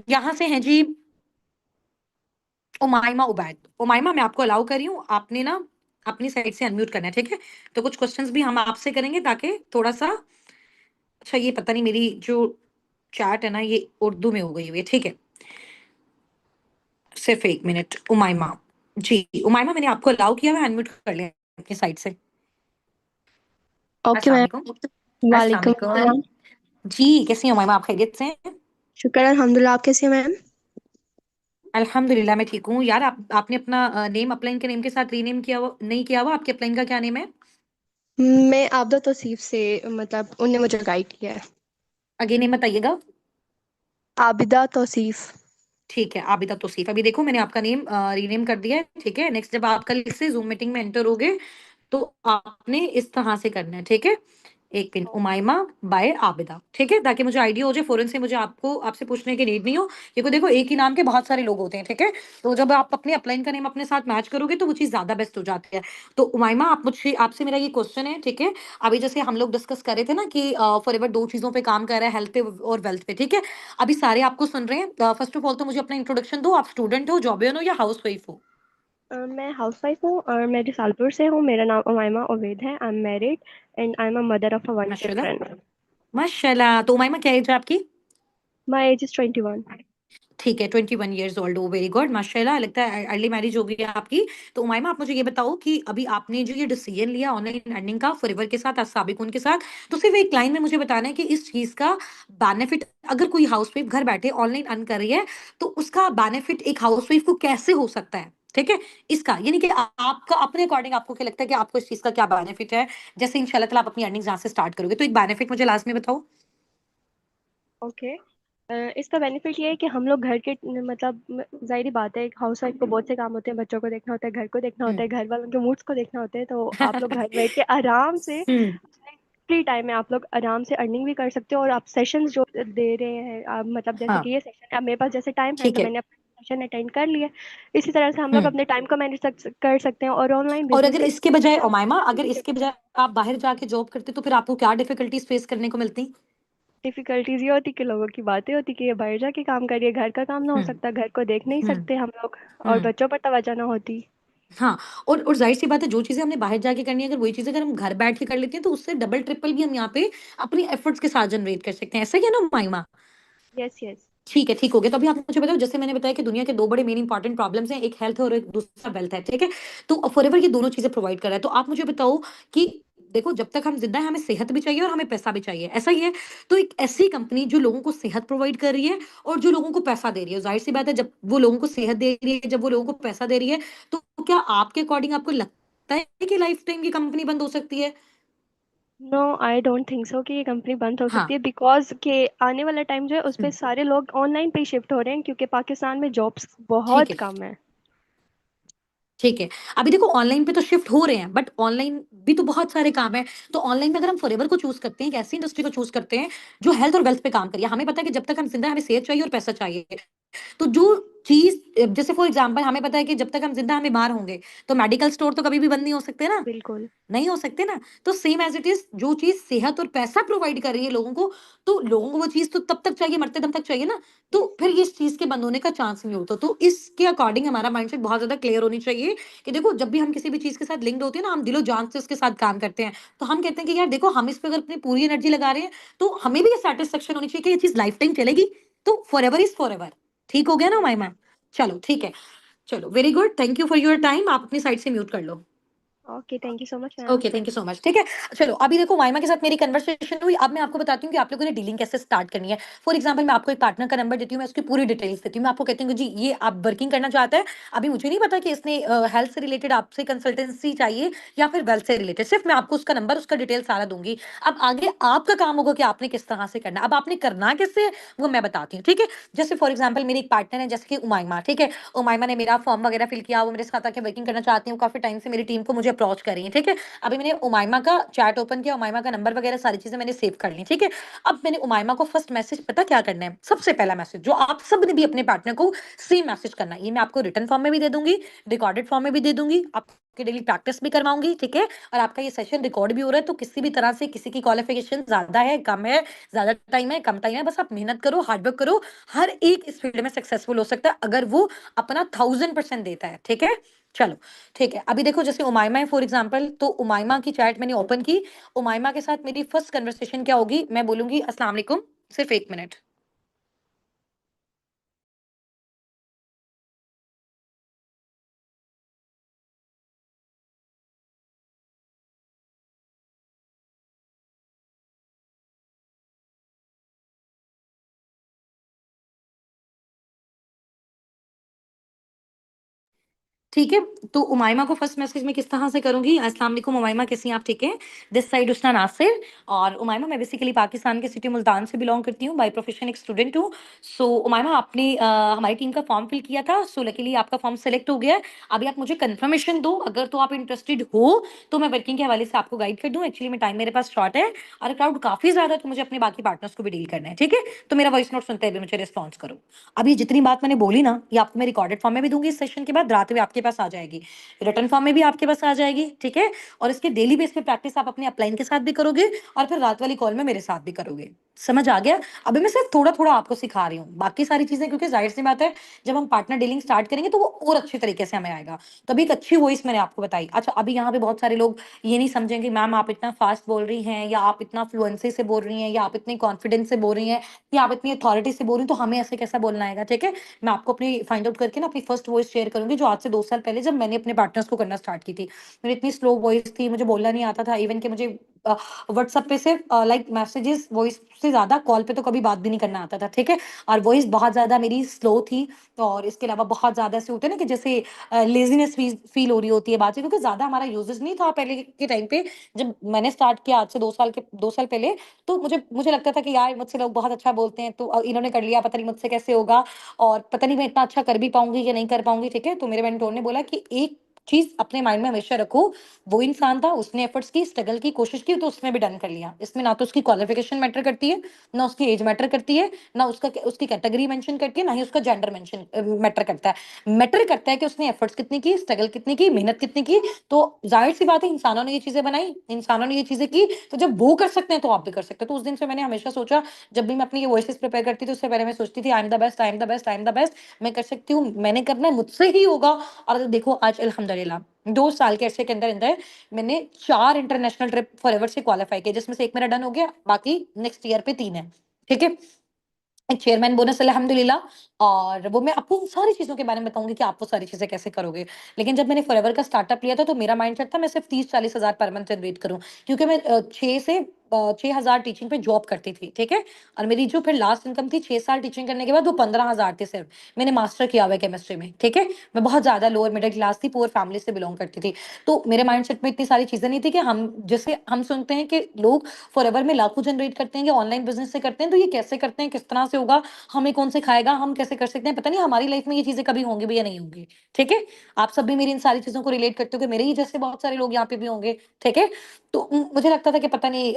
यहाँ से हैं जी उमाइमा उबैद। उमाइमा, मैं आपको अलाउ कर रही हूँ, आपने ना अपनी साइड से अनम्यूट करना है, ठीक है? तो कुछ क्वेश्चंस भी हम आपसे करेंगे ताकि थोड़ा-सा, अच्छा ये पता नहीं मेरी जो चैट है ना ये उर्दू में हो गई हुई है, ठीक है? सिर्फ 1 मिनट उमाइमा। जी, उमाइमा मैंने आपको अलाउ किया है, अनम्यूट कर लें अपनी साइड से। ओके अस्सलाम मैम। वालेकुम। अस्सलाम वालेकुम वालेकुम। अस्सलाम। जी, कैसी हैं उमाइमा, आप खैरियत से हैं? शुक्र अल्हम्दुलिल्लाह। आप कैसी हैं मैम? अल्हम्दुलिल्लाह मैं ठीक हूँ। यार आपने अपना नेम अपलाइन के नेम के साथ रीनेम किया हुआ नहीं किया हुआ, आपके अपलाइन का क्या नेम है? मैं आबदा तौसीफ से, मतलब उनने मुझे गाइड किया है। अगेन नेम बताइएगा। आबिदा तौसीफ। ठीक है, आबिदा तौसीफ। अभी देखो मैंने आपका नेम रीनेम कर दिया है, ठीक है? नेक्स्ट जब आप कल से ज़ूम मीटिंग में एंटर होगे, तो आपने इस तरह से करना है, ठीक है? एक मिनट, उमाइमा बाय आबिदा, ठीक है? ताकि मुझे आइडिया हो जाए, फ़ौरन से मुझे आपको आपसे पूछने की नीड नहीं हो, क्योंकि देखो एक ही नाम के बहुत सारे लोग होते हैं, ठीक है? तो जब आप अपने अपलाइन का नेम अपने साथ मैच करोगे, तो वो चीज़ ज़्यादा बेस्ट हो जाती है। तो उमाइमा, आप मुझसे आपसे मेरा ये क्वेश्चन है, ठीक है? अभी जैसे हम लोग डिस्कस कर रहे थे ना कि फॉरएवर 2 चीज़ों पे काम कर रहा है, हेल्थ पे और वेल्थ पे, ठीक है? अभी सारे आपको सुन रहे हैं। फर्स्ट ऑफ ऑल तो मुझे अपना इंट्रोडक्शन दो, आप स्टूडेंट हो, जॉबियन हो या हाउसवाइफ हो? मैं हाउसवाइफ हूँ और मैं रिसालपुर से हूँ। मेरा नाम उमाइमा उबैद है। I am married and I am a mother of a 1 माशाल्लाह, चिल्ड्रन। माशाल्लाह। तो उमाइमा क्या एज है आपकी? My age is 21। ठीक है, 21 इयर्स ओल्ड हो, वेरी गुड, माशाल्लाह, लगता है अर्ली मैरिज हो गई है आपकी। तो उमाइमा, आप मुझे ये बताओ कि अभी आपने जो ये डिसीजन लिया ऑनलाइन अर्निंग का फॉरएवर के साथ, साबिकुन के साथ, तो सिर्फ एक लाइन में मुझे बताना है कि इस चीज़ का बेनिफिट, अगर कोई हाउसवाइफ घर बैठे ऑनलाइन अर्न कर रही है, तो उसका बेनिफिट एक हाउसवाइफ को कैसे हो सकता है? ठीक है? इसका यानी कि आपका अपने अकॉर्डिंग आपको क्या लगता है कि आपको इस चीज़ का क्या बेनिफिट है? जैसे इंशाल्लाह ताला आप अपनी अर्निंग्स यहाँ से स्टार्ट करोगे, तो एक बेनिफिट मुझे लास्ट में बताओ। ओके। इसका बेनिफिट ये है कि हम लोग घर के, मतलब जाहिर बात है, एक हाउस वाइफ को बहुत से काम होते हैं। बच्चों को देखना होता है, घर को देखना हुँ। होता है, घर वालों के मूड्स को देखना होता है। तो आप लोग घर बैठ के आराम से हुँ, अपने फ्री टाइम में आप लोग आराम से अर्निंग भी कर सकते हो। और आप सेशंस जो दे रहे हैं, आप मतलब जैसे हाँ, कि ये सेशन है, अब मेरे पास जैसे टाइम है ठीक तो है। मैंने अपना सेशन अटेंड कर लिया। इसी तरह से हम लोग हुँ। अपने टाइम को मैनेज कर सकते हैं। और ऑनलाइन और बिजनेस अगर का इसके बजाय इतना उमाइमा, अगर बेनिफिट इसके है। बजाय आप बाहर जाके जॉब करते, तो फिर आपको क्या डिफिकल्टीज फेस करने को मिलती? डिफिकल्टीज ये होती कि लोगों की बातें होती कि ये बाहर जाके काम करिए, घर का काम ना हो हुँ, सकता, घर को देख नहीं हुँ, सकते हम लोग, और हुँ। बच्चों पर तवज्जो ना होती। हाँ, और ज़ाहिर-सी बात है, जो चीज़ें हमने बाहर जाके करनी है, अगर वही चीज़ें अगर हम घर बैठ के कर लेते हैं, तो उससे डबल ट्रिपल भी हम यहाँ पे अपनी एफर्ट्स के साथ जनरेट कर सकते हैं। ऐसा ही है ना उमाइमा? Yes yes. ठीक है, ठीक हो गया। तो अभी आप मुझे बताओ, जैसे मैंने बताया कि दुनिया के 2 बड़े मेन इंपोर्टेंट प्रॉब्लम्स हैं, एक हेल्थ और एक दूसरा वेल्थ है, ठीक है? तो फॉरएवर ये दोनों चीज़ें प्रोवाइड कर रहा है। तो आप मुझे बताओ कि देखो जब तक हम ज़िंदा हैं, हमें सेहत भी चाहिए और हमें पैसा भी चाहिए, ऐसा ही है? तो एक ऐसी कंपनी जो लोगों को सेहत प्रोवाइड कर रही है और जो लोगों को पैसा दे रही है, ज़ाहिर-सी बात है, जब वो लोगों को सेहत दे रही है, जब वो लोगों को पैसा दे रही है, तो क्या आपके अकॉर्डिंग आपको लगता है कि लाइफ टाइम ये कंपनी बंद हो सकती है? No, I don't think so कि ये कंपनी बंद हो हाँ, सकती है, बिकॉज के आने वाला टाइम जो है उस हुँ, पे सारे लोग ऑनलाइन पे शिफ्ट हो रहे हैं, क्योंकि पाकिस्तान में जॉब्स ठीक बहुत है। कम है। ठीक है। अभी देखो ऑनलाइन पे तो शिफ्ट हो रहे हैं, बट ऑनलाइन भी तो बहुत सारे काम है। तो ऑनलाइन में अगर हम फॉरएवर को चूज़ करते हैं, एक ऐसी इंडस्ट्री को चूज़ करते हैं जो हेल्थ और वेल्थ पे काम करे। हमें पता है कि जब तक हम ज़िंदा हैं, हमें सेहत चाहिए और पैसा चाहिए। तो जो चीज़ जैसे फॉर एग्ज़ाम्पल हमें पता है कि जब तक हम ज़िंदा हैं, हम बीमार होंगे, तो मेडिकल स्टोर तो कभी भी बंद नहीं हो सकते ना। बिल्कुल। नहीं हो सकते ना। तो सेम एज़ इट इज़ जो चीज़ सेहत और पैसा प्रोवाइड कर रही है लोगों को, तो लोगों को वो चीज़ तो तब तक चाहिए, मरते दम तक चाहिए ना। तो फिर ये इस चीज़ के बंद होने का चांस नहीं होता। तो इसके अकॉर्डिंग हमारा माइंडसेट बहुत ज़्यादा क्लियर होनी चाहिए कि देखो जब भी हम किसी भी चीज़ के साथ लिंक्ड होते हैं ना, हम दिलो-जान से उसके साथ काम करते हैं। तो हम कहते हैं कि यार देखो हम इस पे अगर अपनी पूरी एनर्जी लगा रहे हैं, तो हमें भी ये सैटिस्फैक्शन होनी चाहिए कि ये चीज़ लाइफ टाइम चलेगी। तो फॉरएवर इज़ फॉरएवर। ठीक हो गया ना माई मैम? चलो ठीक है। चलो very good, thank you for your time. आप अपनी साइड से म्यूट कर लो। Okay, thank you so much ma'am. Okay, thank you so much. ठीक है। चलो अभी देखो माइमा के साथ मेरी कन्वर्सेशन हुई। अब मैं आपको बताती हूँ कि आप लोगों ने डीलिंग कैसे स्टार्ट करनी है। फॉर एग्जांपल मैं आपको एक पार्टनर का नंबर देती हूँ, मैं उसकी पूरी डिटेल्स देती हूँ। मैं आपको कहती हूँ कि जी ये आप वर्किंग करना चाहता है। अभी मुझे नहीं पता कि इसने हेल्थ से रिलेटेड आपसे कंसल्टेंसी चाहिए या फिर वेल्थ से रिलेटेड। सिर्फ मैं आपको उसका नंबर, उसका डिटेल सारा दूंगी। अब आगे आपका काम होगा कि आपने किस तरह से करना है। अब आपने करना कैसे है, वो मैं बताती हूँ। ठीक है। जैसे फॉर एग्जाम्पल मेरी एक पार्टनर है, जैसे कि उमाइमा। ठीक है। उमाइमा ने मेरा फॉर्म वगैरह फिल किया, वो मेरे साथ आके वर्किंग करना चाहती हूँ। काफी टाइम से मेरी टीम को मुझे अप्रोच कर रही है। ठीक है। अभी मैंने उमाइमा का चैट ओपन किया, उमाइमा का नंबर वगैरह सारी चीजें मैंने सेव कर ली। ठीक है। अब मैंने उमाइमा को फर्स्ट मैसेज पता क्या करना है, सबसे पहला मैसेज जो आप सब ने भी अपने पार्टनर को सेम मैसेज करना है। ये मैं आपको रिटर्न फॉर्म में भी दे दूंगी, रिकॉर्डेड फॉर्म में भी दे दूंगी, आपके डेली प्रैक्टिस भी करवाऊंगी। ठीक है। और आपका ये सेशन रिकॉर्ड भी हो रहा है, तो किसी भी तरह से किसी की क्वालिफिकेशन ज्यादा है, कम है, ज्यादा टाइम है, कम टाइम है, बस आप मेहनत करो, हार्डवर्क करो। हर एक इस फील्ड में सक्सेसफुल हो सकता है अगर वो अपना 1000% देता है। ठीक है। चलो ठीक है। अभी देखो जैसे उमाइमा है फॉर एग्जांपल, तो उमाइमा की चैट मैंने ओपन की। उमाइमा के साथ मेरी फर्स्ट कन्वर्सेशन क्या होगी, मैं बोलूंगी अस्सलाम वालेकुम। सिर्फ 1 मिनट। ठीक है। तो उमाइमा को फर्स्ट मैसेज मैं किस तरह से करूंगी, अस्सलाम वालेकुम उमाइमा, कैसी हैं आप? ठीक है। This side Usna Nasir. और उमाइमा मैं बेसिकली पाकिस्तान के सिटी मुल्तान से बिलोंग करती हूँ, बाय प्रोफेशन एक स्टूडेंट हूँ। सो उमाइमा आपने हमारी टीम का फॉर्म फिल किया था, सो लकीली आपका फॉर्म सेलेक्ट हो गया है। अभी आप मुझे कंफर्मेशन दो, अगर तो आप इंटरेस्टेड हो तो मैं वर्किंग के हवाले से आपको गाइड कर दूँ। एक्चुअली में टाइम मेरे पास शॉर्ट है और क्राउड काफी ज्यादा है, तो मुझे अपने बाकी पार्टनर्स को भी डील करना है। ठीक है। तो मेरा वॉइस नोट सुनते हुए मुझे रिस्पॉन्स करो। अभी जितनी बात मैंने बोली ना, ये आपको मैं रिकॉर्डेड फॉर्म में भी दूंगी, इस सेशन के बाद रात में आपके पास आ जाएगी, रिटर्न फॉर्म में भी आपके पास आ जाएगी। ठीक है। और इसके डेली बेस पे प्रैक्टिस आप अपने अपलाइन के साथ भी करोगे और फिर रात वाली कॉल में मेरे साथ भी करोगे। समझ आ गया? अभी मैं सिर्फ थोड़ा थोड़ा आपको सिखा रही हूँ, बाकी सारी चीजें क्योंकि जाहिर सी बात है जब हम पार्टनर डीलिंग स्टार्ट करेंगे तो वो और अच्छे तरीके से हमें आएगा। तो अभी एक अच्छी वॉइस मैंने आपको बताई। अच्छा अभी यहाँ पे बहुत सारे लोग ये नहीं समझेंगे मैम आप इतना फास्ट बोल रही हैं, या आप इतना फ्लुएंसी से बोल रही हैं, या आप इतनी कॉन्फिडेंस से बोल रही हैं, या आप इतनी अथॉरिटी से बोल रही हैं, तो हमें ऐसे कैसा बोलना आएगा। ठीक है। मैं आपको अपनी फाइंड आउट करके ना अपनी फर्स्ट वॉइस शेयर करूंगी, जो आज से 2 साल पहले जब मैंने अपने पार्टनर्स को करना स्टार्ट की थी। मेरी इतनी स्लो वॉइस थी, मुझे बोलना नहीं आता था, इवन कि मुझे व्हाट्सएप पे से लाइक मैसेजेस वॉइस से ज्यादा कॉल पे तो कभी बात भी नहीं करना आता था। ठीक है। और वॉइस बहुत ज्यादा मेरी स्लो थी। और इसके अलावा बहुत ज्यादा ऐसे होते हैं ना कि जैसे लेजीनेस फील हो रही होती है बात से, क्योंकि ज्यादा हमारा यूजेस नहीं था पहले के टाइम पे। जब मैंने स्टार्ट किया आज से 2 साल पहले, तो मुझे मुझे लगता था कि यार मुझसे लोग बहुत अच्छा बोलते हैं, तो इन्होंने कर लिया, पता नहीं मुझसे कैसे होगा, और पता नहीं मैं इतना अच्छा कर भी पाऊंगी कि नहीं कर पाऊंगी। ठीक है। तो मेरे मेंटोर ने बोला कि एक चीज अपने माइंड में हमेशा रखो, वो इंसान था, उसने एफर्ट्स की, स्ट्रगल की, कोशिश की, तो उसने भी डन कर लिया। इसमें ना तो उसकी क्वालिफिकेशन मैटर करती है, ना उसकी एज मैटर करती है, ना उसकी कैटेगरी मेंशन करती है, ना ही उसका जेंडर मेंशन मैटर करता है। मैटर करता है कि उसने एफर्ट्स कितनी की, स्ट्रगल कितनी की, मेहनत कितनी की। तो जाहिर सी बात है इंसानों ने ये चीजें बनाई, इंसानों ने ये चीजें की, तो जब वो कर सकते हैं तो आप भी कर सकते हो। तो उस दिन से मैंने हमेशा सोचा, जब भी मैं अपनी ये वॉइसेस प्रिपेयर करती थी उससे पहले मैं सोचती थी आई am the best, I am the best, I am the best. मैं कर सकती हूँ, मैंने करना है, मुझसे ही होगा। और देखो आज अल्हम्दुलिल्लाह 2 साल के अरसे के अंदर अंदर मैंने 4 इंटरनेशनल ट्रिप फॉरएवर से क्वालिफाई किया, जिसमें से एक मेरा डन हो गया, बाकी नेक्स्ट ईयर पे 3 है। ठीक है। एक चेयरमैन बोनस अल्हम्दुलिल्लाह। और वो मैं आपको उन सारी चीजों के बारे में बताऊंगी कि आप वो सारी चीजें कैसे करोगे। लेकिन जब मैंने फॉरएवर का स्टार्टअप लिया था तो मेरा माइंडसेट था मैं सिर्फ 30-40 हजार पर मंथ जनरेट करूं, क्योंकि मैं 6 से 6,000 टीचिंग पे जॉब करती थी, ठीक है। और मेरी जो फिर लास्ट इनकम थी 6 साल टीचिंग करने के बाद, वो 15,000 थी सिर्फ। मैंने मास्टर किया हुआ है केमिस्ट्री में, ठीक है। मैं बहुत ज्यादा लोअर मिडिल क्लास थी, पुअर फैमिली से बिलोंग करती थी। तो मेरे माइंडसेट में इतनी सारी चीजें नहीं थी कि हम, जैसे हम सुनते हैं कि लोग फॉरएवर में लाखों जनरेट करते हैं, कि ऑनलाइन बिजनेस से करते हैं, तो ये कैसे करते हैं, किस तरह से होगा, हमें कौन सिखाएगा, हम कैसे कर सकते हैं, पता नहीं हमारी लाइफ में ये चीजें कभी होंगी भी या नहीं होंगी, ठीक है। आप सब भी मेरी इन सारी चीजों को रिलेट करते हो कि मेरे ही जैसे बहुत सारे लोग यहाँ पे भी होंगे, ठीक है। तो मुझे लगता था कि पता नहीं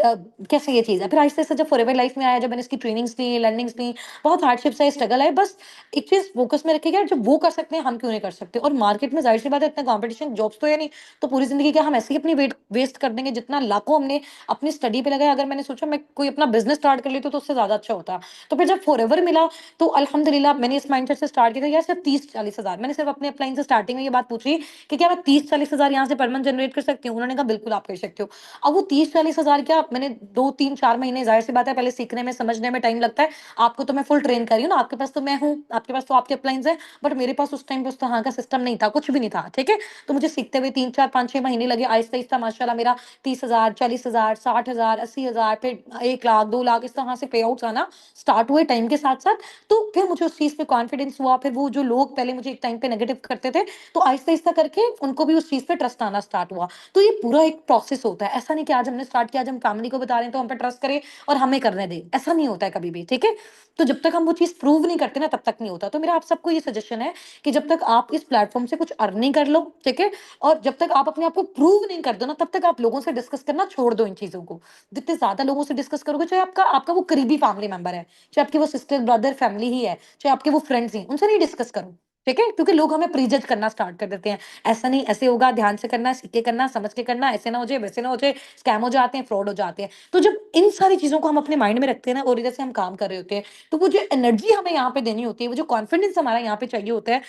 कैसे ये चीज है। फिर आहिस्ता आहिस्ता जब फॉरएवर लाइफ में आया, जब मैंने इसकी ट्रेनिंग्स ली, लर्निंग्स ली, बहुत हार्डशिप्स आए, स्ट्रगल आए, बस एक चीज फोकस में रखेगा, जब वो कर सकते हैं हम क्यों नहीं कर सकते। और मार्केट में जाहिर सी बात है इतना कंपटीशन, जॉब्स तो है नहीं, तो पूरी जिंदगी क्या हम ऐसे ही अपनी वेट वेस्ट कर देंगे, जितना लाखों हमने अपनी स्टडी पे लगाया। अगर मैंने सोचा मैं कोई अपना बिजनेस स्टार्ट कर लेती तो उससे ज्यादा अच्छा होता। तो फिर जब फॉरएवर मिला, तो अल्हम्दुलिल्लाह मैंने इस माइंडसेट से स्टार्ट किया था, यार सिर्फ 30-40 हजार। मैंने सिर्फ अपने अपलाइन से स्टार्टिंग में ये बात पूछी कि क्या मैं 30-40 हजार यहाँ से पर मंथ जनरेट कर सकती हूँ। उन्होंने कहा बिल्कुल आप कर सकते हो। अब वो 30-40 हजार क्या, मैंने 2-3-4 महीने, जाहिर सी बात है पहले सीखने में समझने में टाइम लगता है। आपको तो मैं फुल ट्रेन कर रही हूँ ना, आपके पास तो मैं हूँ, आपके पास तो आपके अपलाइंस है, बट मेरे पास उस टाइम पे उस तरह का सिस्टम नहीं था, कुछ भी नहीं था, ठीक है। तो मुझे सीखते हुए 3-4-5-6 महीने लगे। आहिस्ता आहिस्ता माशाल्लाह मेरा 30 हजार, 40 हजार, 60 हजार, 80 हजार, फिर 1 लाख, 2 लाख, इस तरह से पे आउट आना स्टार्ट हुए टाइम के साथ साथ। तो फिर मुझे उस चीज पे कॉन्फिडेंस हुआ। फिर वो जो लोग पहले मुझे एक टाइम पे नेगेटिव करते थे, तो आहिस्ता आहिस्ता करके उनको भी उस चीज पे ट्रस्ट आना स्टार्ट हुआ। तो ये पूरा एक प्रोसेस होता है। ऐसा नहीं कि आज हमने स्टार्ट किया, आज हम फैमिली को बता रहे हैं तो हम पे ट्रस्ट करें और हमें करने दें, ऐसा नहीं होता है कभी भी, ठीक है। तो जब तक हम वो चीज प्रूव नहीं करते ना, तब तक नहीं होता। तो मेरा आप सबको ये सजेशन है कि जब तक आप इस प्लेटफॉर्म से कुछ अर्न नहीं कर लो, ठीक है, और जब तक आप अपने आप को प्रूव नहीं कर दो ना, तब तक आप लोगों से डिस्कस करना छोड़ दो इन चीजों को। जितने ज्यादा लोगों से डिस्कस करोगे, चाहे आपका आपका वो करीबी फैमिली मेंबर है, चाहे आपकी वो सिस्टर ब्रदर फैमिली ही है, चाहे आपके वो फ्रेंड्स ही, उनसे नहीं डिस्कस करो, ठीक है। क्योंकि लोग हमें प्रीजज करना स्टार्ट कर देते हैं, ऐसा नहीं ऐसे होगा, ध्यान से करना, सीख के करना, समझ के करना, ऐसे ना हो जाए, वैसे ना हो जाए, स्कैम हो जाते हैं, फ्रॉड हो जाते हैं। तो जब इन सारी चीजों को हम अपने माइंड में रखते हैं ना, और इधर से हम काम कर रहे होते हैं, तो वो जो एनर्जी हमें यहाँ पे देनी होती है, वो जो कॉन्फिडेंस हमारा यहाँ पे चाहिए होता है,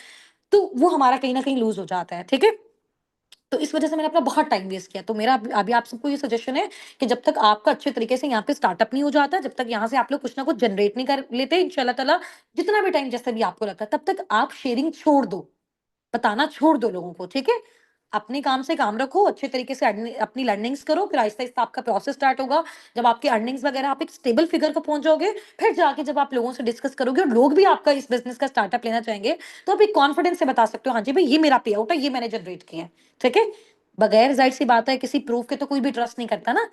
तो वो हमारा कहीं ना कहीं लूज हो जाता है, ठीक है। तो इस वजह से मैंने अपना बहुत टाइम वेस्ट किया। तो मेरा अभी आप सबको ये सजेशन है कि जब तक आपका अच्छे तरीके से यहाँ पे स्टार्टअप नहीं हो जाता, जब तक यहाँ से आप लोग कुछ ना कुछ जनरेट नहीं कर लेते, इंशाल्लाह ताला जितना भी टाइम जैसे भी आपको लगता है, तब तक आप शेयरिंग छोड़ दो, बताना छोड़ दो लोगों को, ठीक है। अपने काम से काम रखो, अच्छे तरीके से अपनी लर्निंग्स करो, फिर आहिस्ता आहिस्ता आपका प्रोसेस स्टार्ट होगा। जब आपकी अर्निंग्स वगैरह आप एक स्टेबल फिगर को पहुंच जाओगे, फिर जाके जब आप लोगों से डिस्कस करोगे और लोग भी आपका इस बिजनेस का स्टार्टअप लेना चाहेंगे, तो आप एक कॉन्फिडेंस से बता सकते हो, हाँ जी भाई ये मेरा पे आउट है, ये मैंने जनरेट किया है, ठीक है। बगैर, जाहिर सी बात है, किसी प्रूफ के तो कोई भी ट्रस्ट नहीं करता ना।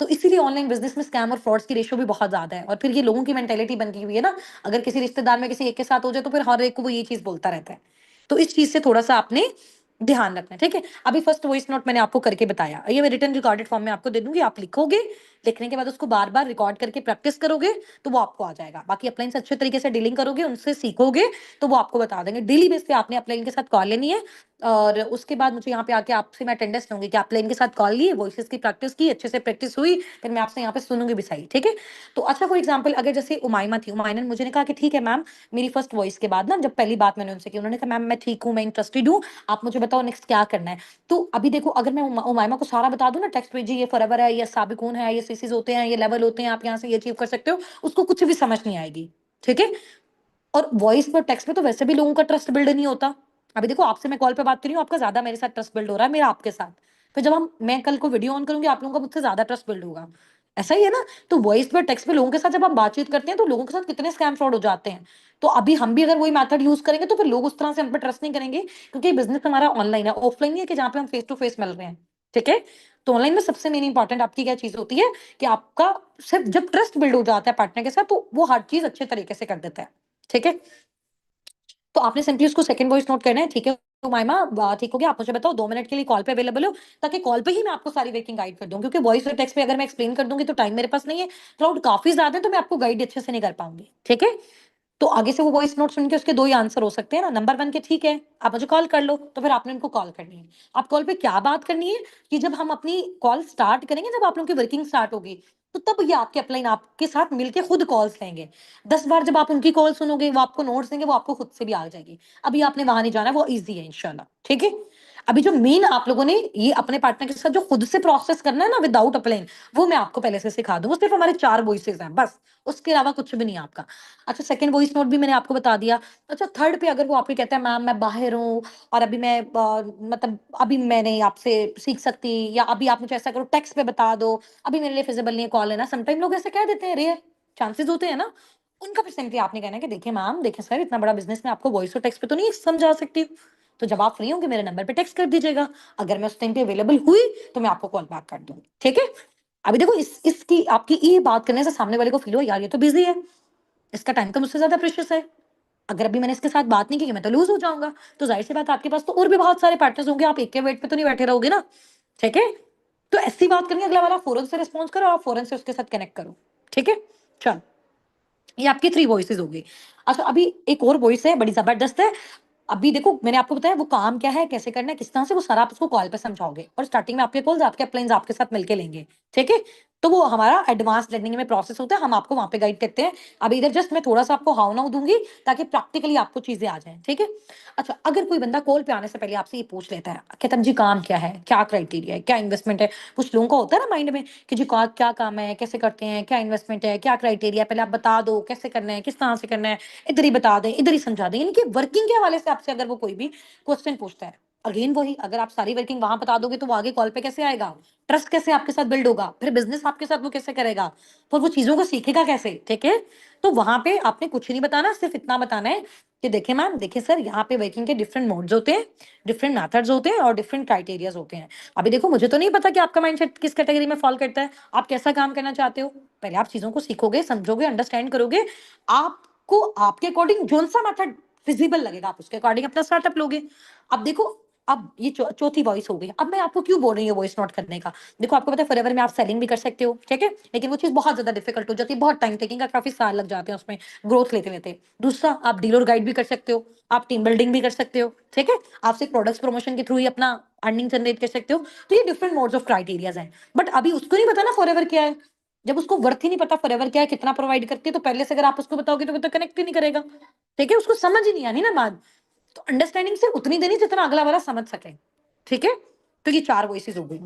तो इसीलिए ऑनलाइन बिजनेस में स्कैम और फ्रॉड्स की रेशियो भी बहुत ज्यादा है। और फिर ये लोगों की मेंटेलिटी बन गई हुई है ना, अगर किसी रिश्तेदार में किसी एक के साथ हो जाए, तो फिर हर एक को वो ये चीज बोलता रहता है। तो इस चीज से थोड़ा सा आपने ध्यान रखना है, ठीक है। अभी फर्स्ट वॉइस नोट मैंने आपको करके बताया, ये मैं रिटर्न रिकॉर्डेड फॉर्म में आपको दे दूंगी, आप लिखोगे, लिखने के बाद उसको बार बार रिकॉर्ड करके प्रैक्टिस करोगे, तो वो आपको आ जाएगा। बाकी अपलाइन से अच्छे तरीके से डीलिंग करोगे, उनसे सीखोगे, तो वो आपको बता देंगे। डेली बेस पे आपने अपलाइन के साथ कॉल लेनी है, और उसके बाद मुझे यहाँ पे आके आपसे मैं अटेंडेंस लूंगी कि अपलाइन के साथ कॉल लिए, वॉइसेस की प्रैक्टिस की, अच्छे से प्रैक्टिस हुई, फिर मैं आपसे यहाँ पे सुनूंगी भी सही, ठीक है। तो अच्छा, फॉर एग्जाम्पल अगर जैसे उमायमा थी, उमायमा ने मुझे कहा कि ठीक है मैम, मेरी फर्स्ट वॉइस के बाद ना, जब पहली बात मैंने उनसे की, उन्होंने कहा मैम मैं ठीक हूँ, मैं इंटरेस्टेड हूँ, आप मुझे बताओ नेक्स्ट क्या करना है। तो अभी देखो, अगर मैं उमायमा को सारा बता दूं ना, टेक्स्ट भेजिए, ये फॉरएवर है, ये साबिकून है, ये सीसीज होते हैं, ये लेवल होते हैं, आप यहाँ से ये अचीव कर सकते हो, उसको कुछ भी समझ नहीं आएगी, ठीक है। और वॉइस पर टेक्स्ट में तो वैसे भी लोगों का ट्रस्ट बिल्ड नहीं होता। अभी देखो, आपसे मैं कॉल पे बात कर रही हूँ, आपका ज्यादा मेरे साथ ट्रस्ट बिल्ड हो रहा है, मेरा आपके साथ। फिर जब मैं कल को वीडियो ऑन करूंगी, आप लोगों का मुझसे ज्यादा ट्रस्ट बिल्ड होगा, ऐसा ही है ना। तो वॉइस पर टेक्स्ट पे लोगों के साथ जब हम बातचीत करते हैं, तो लोगों के साथ कितने स्कैम फ्रॉड हो जाते हैं। तो अभी हम भी अगर वही मेथड यूज करेंगे, तो फिर लोग उस तरह से हम पे ट्रस्ट नहीं करेंगे, क्योंकि बिजनेस हमारा ऑनलाइन है, ऑफलाइन नहीं है कि जहाँ पे हम फेस टू फेस मिल रहे हैं, ठीक है। तो ऑनलाइन में सबसे मेन इंपॉर्टेंट आपकी क्या चीज होती है कि आपका सिर्फ जब ट्रस्ट बिल्ड हो जाता है पार्टनर के साथ, तो वो हर चीज अच्छे तरीके से कर देता है, ठीक है। तो आपने सिंपली उसको सेकंड वॉइस नोट करना है, ठीक है। तो माइमा, ठीक हो गया, आप मुझे बताओ 2 मिनट के लिए कॉल पे अवेलेबल हो, ताकि कॉल पे ही मैं आपको सारी वर्किंग गाइड कर दूं, क्योंकि वॉइस और टेक्स्ट पे अगर मैं एक्सप्लेन कर दूंगी तो टाइम मेरे पास नहीं है, क्राउड काफी ज्यादा है, तो मैं आपको गाइड अच्छे से नहीं कर पाऊंगी, ठीक है। तो आगे से वो वॉइस नोट सुन के उसके दो ही आंसर हो सकते हैं ना, नंबर 1 के ठीक है आप मुझे कॉल कर लो, तो फिर आपने उनको कॉल करनी है। आप कॉल पे क्या बात करनी है कि जब हम अपनी कॉल स्टार्ट करेंगे, जब आप लोगों की वर्किंग स्टार्ट होगी, तो तब ये आपके अपलाइन आपके साथ मिलके खुद कॉल्स लेंगे। 10 बार जब आप उनकी कॉल सुनोगे, वो आपको नोट्स देंगे, वो आपको खुद से भी आ जाएगी। अभी आपने वहां नहीं जाना, वो ईजी है इंशाल्लाह, ठीक है। अभी जो मेन आप लोगों ने ये अपने पार्टनर के साथ जो खुद से प्रोसेस करना है ना विदाउट अप्लाइंग, वो मैं आपको पहले से सिखा दूँ। वो सिर्फ हमारे 4 वॉइसेस हैं बस, उसके अलावा कुछ भी नहीं है आपका। अच्छा, सेकंड वॉइस नोट भी मैंने आपको बता दिया। अच्छा, थर्ड पे अगर वो आपको कहता है मैम मैं बाहर हूँ और अभी मैं मतलब अभी मैं नहीं आपसे सीख सकती, या अभी आप मुझे ऐसा करो टेक्स्ट पे बता दो, अभी मेरे लिए फिजिबल नहीं है कॉल लेना। समटाइम लोग ऐसे कह देते हैं, रेयर चांसेस होते हैं ना। उनका फिर सिंपली आपने कहना है कि देखिए मैम, देखिए सर, इतना बड़ा बिज़नेस मैं आपको वॉइस और टेक्स्ट पे तो नहीं समझा सकती हूँ। तो जब आप फ्री होंगे मेरे नंबर पे टेक्स्ट कर दीजिएगा। अगर मैं उस टाइम पे अवेलेबल हुई तो मैं आपको कॉल बैक कर दूँगी। ठीक है? अभी देखो इसकी आपकी ये बात करने से सामने वाले को फ़ील हो यार ये तो बिज़ी है। इसका टाइम तो मुझसे ज़्यादा प्रेशियस है। अगर अभी मैंने इसके साथ बात नहीं की मैं तो लूज़ हो जाऊँगा। तो ज़ाहिर-सी बात है आपके पास तो और भी बहुत सारे पार्टनर्स होंगे, आप एक के वेट पे तो नहीं बैठे रहोगे ना। ठीक है? तो ऐसी बात करनी है, अगला वाला फ़ौरन से रिस्पॉन्स करो, आप फ़ौरन से उसके साथ कनेक्ट करो। ठीक है? चलो। ये आपकी 3 वॉइसेज़ हो गई। अच्छा, अभी एक और वॉइस है, बड़ी ज़बरदस्त है। अभी देखो मैंने आपको बताया वो काम क्या है, कैसे करना है, किस तरह से, वो सारा आप उसको कॉल पे समझाओगे और स्टार्टिंग में आपके कॉल्स आपके अपलाइन्स आपके साथ मिलके लेंगे, ठीक है? तो वो हमारा एडवांस लर्निंग में प्रोसेस होता है, हम आपको वहाँ पे गाइड करते हैं। अभी इधर जस्ट मैं थोड़ा-सा आपको हाउ-नाउ दूँगी ताकि प्रैक्टिकली आपको चीज़ें आ जाएँ, ठीक है? अच्छा, अगर कोई बंदा कॉल पे आने से पहले आपसे ये पूछ लेता है, कहता है जी काम क्या है? क्या क्राइटेरिया है? क्या इन्वेस्टमेंट है? कुछ लोगों का होता है ना माइंड में कि जी का क्या काम है? कैसे करते हैं? क्या इन्वेस्टमेंट है? क्या क्राइटेरिया है? पहले आप बता दो, कैसे करना है? किस तरह से करना है? इधर ही बता दें, इधर ही समझा दें। यानी कि वर्किंग के हवाले से आपसे अगर वो कोई भी क्वेश्चन पूछता है, अगेन वही, अगर आप सारी वर्किंग वहां बता दोगे तो वो आगे कॉल पे कैसे आएगा? ट्रस्ट कैसे आपके साथ बिल्ड होगा? फिर बिजनेस आपके साथ वो कैसे करेगा? फिर वो चीजों को सीखेगा कैसे? ठीक है? तो वहां पे आपने कुछ नहीं बताना, सिर्फ इतना बताना है कि देखिए मैम, देखिए सर, यहाँ पे वर्किंग के डिफरेंट मोड्स होते हैं, डिफरेंट मेथड्स होते हैं और डिफरेंट क्राइटेरियाज होते हैं। अभी देखो मुझे तो नहीं पता कि आपका माइंडसेट किस कैटेगरी में फॉल करता है, आप कैसा काम करना चाहते हो। पहले आप चीजों को सीखोगे, समझोगे, अंडरस्टैंड करोगे। आपको आपके अकॉर्डिंग जोन सा मेथड फिजिबल लगेगा, आप उसके अकॉर्डिंग अपना स्टार्टअप लोगे। अब देखो, अब ये चौथी वॉइस हो गई। अब मैं आपको क्यों बोल रही हूँ वॉइस नोट करने का? देखो आपको पता है फॉरएवर में आप सेलिंग भी कर सकते हो, ठीक है? लेकिन वो चीज़ बहुत ज़्यादा डिफिकल्ट हो जाती है, बहुत टाइम टेकिंग का, काफ़ी साल लग जाते हैं उसमें ग्रोथ लेते-लेते। दूसरा, आप डीलर गाइड भी कर सकते हो, आप टीम बिल्डिंग भी कर सकते हो, ठीक है? आप सिर्फ प्रोडक्ट्स प्रमोशन के थ्रू ही अपना अर्निंग जनरेट कर सकते हो। तो ये डिफरेंट मोड्स ऑफ क्राइटेरियाज़ हैं। बट अभी उसको नहीं पता ना फॉरएवर क्या है। जब उसको वर्थ ही नहीं पता फॉरएवर क्या है, कितना प्रोवाइड करती है, तो पहले से अगर आप उसको बताओगे तो वो तो कनेक्ट ही नहीं करेगा। ठीक है? उसको समझ ही नहीं आनी ना बात। तो अंडरस्टैंडिंग सिर्फ उतनी देनी जितना अगला वाला समझ सके। ठीक है? तो ये 4 वॉइसेस हो गई।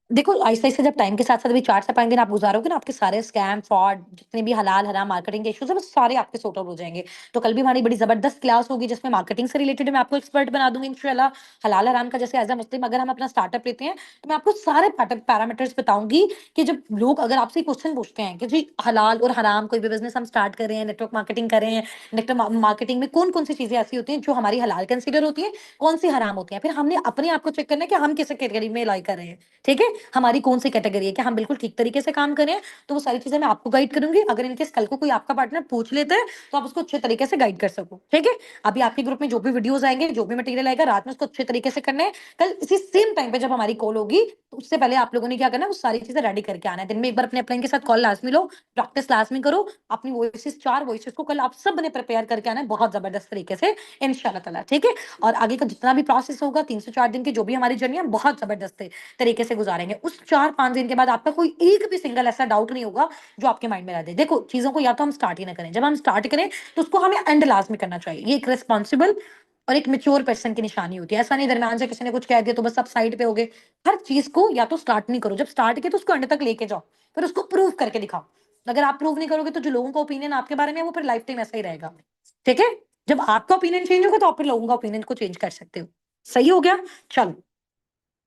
देखो, आहिस्ता-आहिस्ता जब टाइम के साथ-साथ अभी 4 से 5 दिन आप गुज़ारोगे ना, आपके सारे स्कैम, फ्रॉड, जितने भी हलाल-हराम मार्केटिंग के इश्यूज़ हैं, वो सारे आपके सॉर्ट आउट हो जाएँगे। तो कल भी हमारी बड़ी ज़बरदस्त क्लास होगी, जिसमें मार्केटिंग से रिलेटेड मैं आपको एक्सपर्ट बना दूँगी इंशाल्लाह। हलाल-हराम का जैसे एज़ अ मुस्लिम अगर हम अपना स्टार्टअप लेते हैं, तो मैं आपको सारे पैरामीटर्स बताऊँगी कि जब लोग अगर आपसे क्वेश्चन पूछते हैं कि जी हलाल और हराम कोई भी बिज़नेस हम स्टार्ट कर रहे हैं, नेटवर्क मार्केटिंग कर रहे हैं, नेटवर्क मार्केटिंग में कौन-कौन सी चीज़ें ऐसी होती हैं, जो हमारी हलाल कंसीडर होती हैं, कौन-सी हराम होती हैं। फिर हमने अपने आप को चेक करना है कि हम किस कैटेगरी में लाई कर रहे हैं। ठीक है? हमारी कौन-सी कैटेगरी है, क्या हम बिल्कुल ठीक तरीके से काम कर रहे हैं, तो वो सारी चीज़ें मैं आपको गाइड करूँगी। अगर इन केस कल को कोई आपका पार्टनर पूछ लेता है, तो आप उसको अच्छे तरीके से गाइड कर सको, ठीक है? अभी आपके ग्रुप में जो भी वीडियोज़ आएँगे, जो भी मटेरियल आएगा, रात में उसको अच्छे तरीके से करना है। कल इसी सेम टाइम पे जब हमारी कॉल होगी, तो उससे पहले आप लोगों ने क्या करना है, वो सारी चीज़ें रेडी करके आना है। दिन में एक बार अपने अपलाइन के साथ कॉल लाज़मी लो, प्रैक्टिस लाज़मी करो। अपनी वॉइसेज़ 4 वॉइसेज़ को कल आप सबने प्रिपेयर करके आना है बहुत ज़बरदस्त तरीके से इंशाअल्लाह ताला, ठीक है? और आगे का जितना भी प्रोसेस होगा 3 से 4 दिन की जो भी हमारी जर्नी है, हम बहुत ज़बरदस्त तरीके से गुजारेंगे। उस 4-5 दिन के बाद आपका कोई एक भी सिंगल ऐसा डाउट नहीं होगा जो आपके माइंड में रह जाए। देखो, चीज़ों को या तो हम स्टार्ट ही ना करें। जब हम स्टार्ट करें तो उसको हमें एंड लाज़मी करना चाहिए। ये एक रिस्पॉन्सिबल और एक मैच्योर पर्सन की निशानी होती है। ऐसा नहीं दरम्यान से किसी ने कुछ कह दिया तो बस आप साइड पे हो गए। हर चीज़ को या तो स्टार्ट नहीं करो। जब स्टार्ट किया तो उसको एंड तक लेके जाओ। फिर उसको प्रूव करके दिखाओ। अगर आप प्रूव नहीं करोगे तो जो लोगों का ओपिनियन आपके बारे में है वो फिर लाइफ टाइम ऐसा ही रहेगा। ठीक है? जब आपका ओपिनियन चेंज होगा तो आप फिर लोगों का ओपिनियन को चेंज कर सकते हो। सही हो गया? चलो।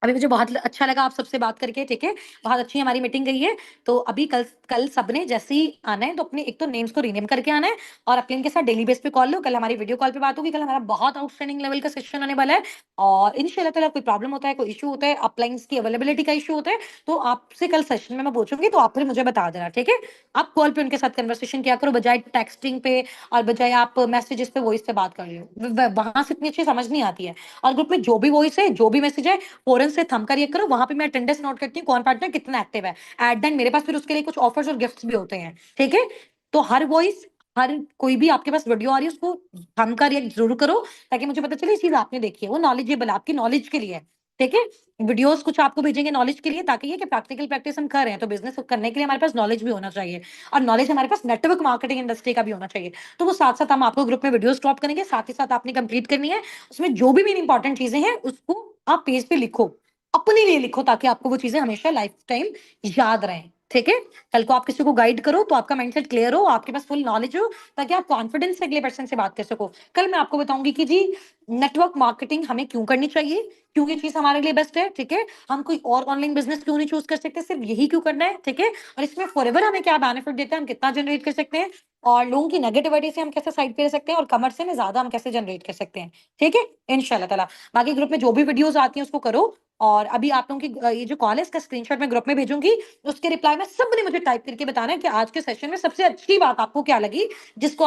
अभी मुझे बहुत अच्छा लगा आप सबसे बात करके, ठीक है? बहुत अच्छी हमारी मीटिंग गई है। तो अभी कल कल सबने जैसे ही आना है तो अपने एक तो नेम्स को रीनेम करके आना है और अपने इनके साथ डेली बेस पे कॉल लो। कल हमारी वीडियो कॉल पे बात होगी। कल हमारा बहुत आउटस्टैंडिंग लेवल का सेशन होने वाला है और इंशाल्लाह ताला कोई प्रॉब्लम होता है, कोई इश्यू होता है, अपलाइन्स की अवेलेबिलिटी का इश्यू होता है, तो आपसे कल सेशन में मैं पूछूँगी तो आप फिर मुझे बता देना, ठीक है? आप कॉल पे उनके साथ कन्वर्सेशन किया करो बजाए टेक्स्टिंग पे और बजाए आप मैसेजेस पे वॉइस पे बात कर रहे हो। व वहाँ से इतनी अच्छी समझ नहीं आती है और ग्रुप में जो भी वॉइस है, जो भी मैसेज है, फ़ौरन से थंब कर ये करो, वहाँ पे मैं अटेंडेंस नोट करती हूँ, कौन पार्टनर कितना एक्टिव है। एट द एंड मेरे पास फिर उसके लिए कुछ ऑफर्स और गिफ्ट्स भी होते हैं, ठीक है? तो हर वॉइस, हर कोई भी आपके पास वीडियो आ रही है, उसको थंब कर रिएक्ट ज़रूर करो, ताकि मुझे पता चले ये चीज़ आपने देखी है, वो नॉलेजेबल आपकी नॉलेज के लिए है। ठीक है। वीडियोस कुछ आपको भेजेंगे नॉलेज के लिए, ताकि ये कि प्रैक्टिकल प्रैक्टिस हम कर रहे हैं, तो बिजनेस करने के लिए हमारे पास नॉलेज भी होना चाहिए, और नॉलेज हमारे पास नेटवर्क मार्केटिंग इंडस्ट्री का भी होना चाहिए। तो वो साथ साथ हम आपको ग्रुप में वीडियोस ड्रॉप करेंगे, साथ ही साथ आपने कंप्लीट करनी है। उसमें जो भी मेन इंपॉर्टेंट चीजें हैं उसको आप पेज पे लिखो, अपने लिए लिखो, ताकि आपको वो चीजें हमेशा लाइफ टाइम याद रहें। ठीक है। कल को आप किसी को गाइड करो तो आपका माइंडसेट क्लियर हो, आपके पास फुल नॉलेज हो, ताकि आप कॉन्फिडेंस से अगले पर्सन से बात कर सको। कल मैं आपको बताऊंगी कि जी नेटवर्क मार्केटिंग हमें क्यों करनी चाहिए, क्यों ये चीज हमारे लिए बेस्ट है। ठीक है। हम कोई और ऑनलाइन बिजनेस क्यों नहीं चूज कर सकते, सिर्फ यही क्यों करना है। ठीक है। और इसमें फॉरएवर हमें क्या बेनिफिट देता है, हम कितना जनरेट कर सकते हैं, और लोगों की नेगेटिविटी से हम कैसे साइड पे रह सकते हैं, और कमर से में ज्यादा हम कैसे जनरेट कर सकते हैं। ठीक है। इंशाल्लाह ताला बाकी ग्रुप में जो भी वीडियोस आती हैं उसको करो। और अभी आप लोगों की ये जो कॉल है इसका स्क्रीनशॉट मैं ग्रुप में भेजूंगी, उसके रिप्लाई में सबने मुझे टाइप करके बताना है कि आज के सेशन में सबसे अच्छी बात आपको क्या लगी, जिसको